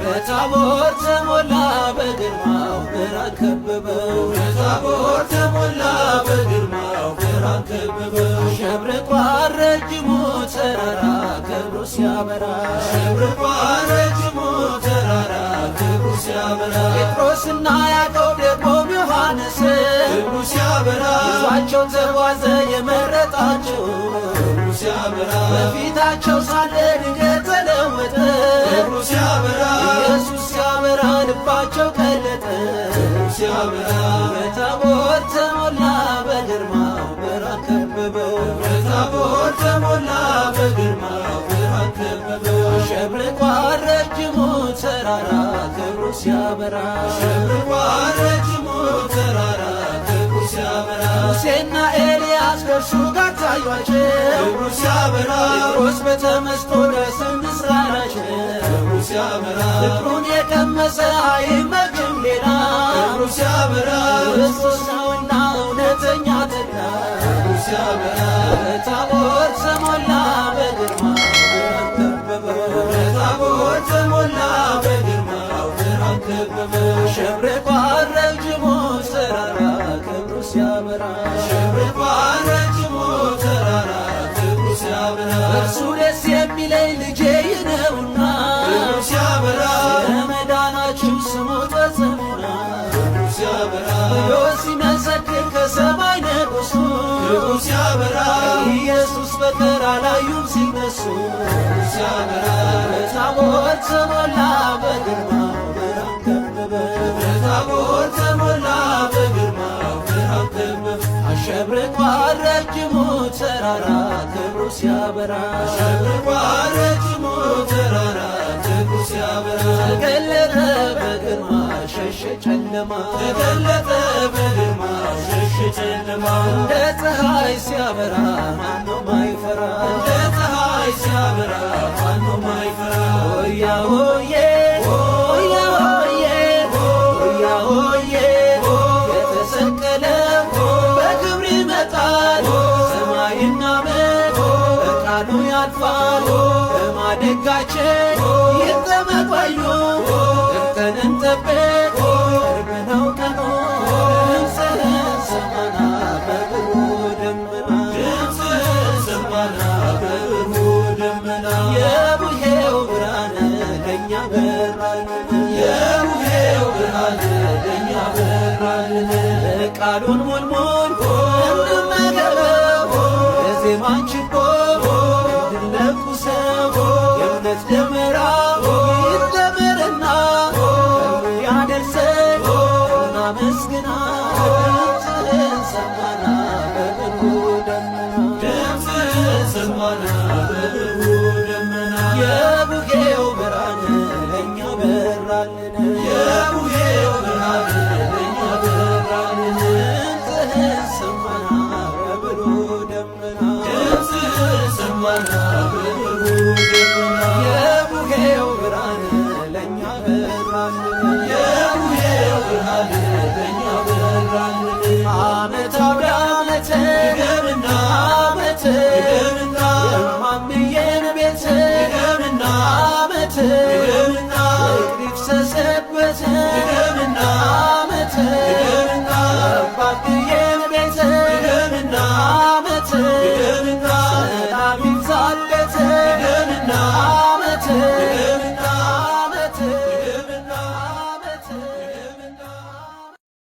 በታቦር ተሞላ በግርማው ብርሃን ከበበው በታቦር ተሞላ በግርማው ብርሃን ከበበው ሸብርቋል ረጅሙ ተራራ ክብሩ ሲያበራ ሸብርቋል ረጅሙ ተራራ ክብሩ ሲያበራ ጴጥሮስና ያዕቆብ ደግሞም ዮሐንስ ክብሩ ሲያበራ ይዟቸው ተጓዘ የመረጣቸው ክብሩ ሲያበራ በፊታቸው ሳለ ድንገት ተለወጠ ክብሩ ሲያበራ ኢየሱስ ሲያበራ ልባቸው ቀለጠ ክብሩ ሲያበራ በታቦር ተሞላ በግርማው ብርሃን ከበበው በታቦር ተሞላ በግርማው ብርሃን ከበበው ሸብርቋል ረጅሙ ተራራ ክብሩ ሲያበራ ሸብርቋል ረጅሙ ተራራ ክብሩ ሲያበራ ሙሴና ኤልያስ ከእርሱ ጋር ታዩአቸው ክብሩ ሲያበራ ጴጥሮስ በተመስጦ ደስ አላቸው ክብሩ ሲያበራ ፍቅሩን የቀመሰ አይመግም ሌላ ክብሩ ሲያበራ ክርስቶስ ነውና እውነተኛ ተድላ ክብሩ ሲያበራ በታቦር ተሞላ በግርማው ብርሃን ከበበው በታቦር ተሞላ በግርማው ብርሃን ከበበው ሸብርቋል ረጅሙ ተራራ ክብሩ ሲያበራ ሸብርቋል ረጅሙ ተራራ ክብሩ ሲያበራ እርሱ ደስ የሚለኝ ልጄ ይህ ነውና ክብሩ ሲያበራ ለመዳናችሁ ስሙ ተጽሙና ክብሩ ሲያበራ ብሎ ሲመሰክር ከሰማይ ንጉሡ ክብሩ ሲያበራ ኢየሱስ በቀር አላዩም ሲነሱ ክብሩ ሲያበራ በታቦር ተሞላ በግርማው ብርሃን ከበበው በታቦር ተሞላ በግርማው ብርሃን ከበበው አሸብርቋል ረጅሙ ተራራ ክብሩ ሲያበራ አሸብርቋል ረጅሙ ተራራ ክብሩ ሲያበራ ተገለጠ በግርማ ሸሸ ጨለማ ተገለጠ በግርማ ሸሸ ጨለማ እንደ ፀሐይ ሲያበራ ማነው ማይፈራ እንደ ፀሐይ ሲያበራ ማነው ማይፈራ ሆያ ሆዬ ሆያ ሆዬ ሆያ ሆዬ የተሰቀለው በክብር ይመጣል ሰማይና ምድር በቃሉ ያልፋል በማደጋችን ይጠመቅ ባዩ ጠርተን እንጠብቅ ቅርብ ነው ቀኑ ድምፅህን ሰማና በብሩ ደመና ድምፅህን ሰማና በብሩ ደመና የቡሄው ብርሃን ለእኛ በራልን የቡሄው ብርሃን ለእኛ በራልን ቃሉን ሙልሙል እንመገበው የዜማን ችቦ እንድንለኩሰው የእምነት ደመራ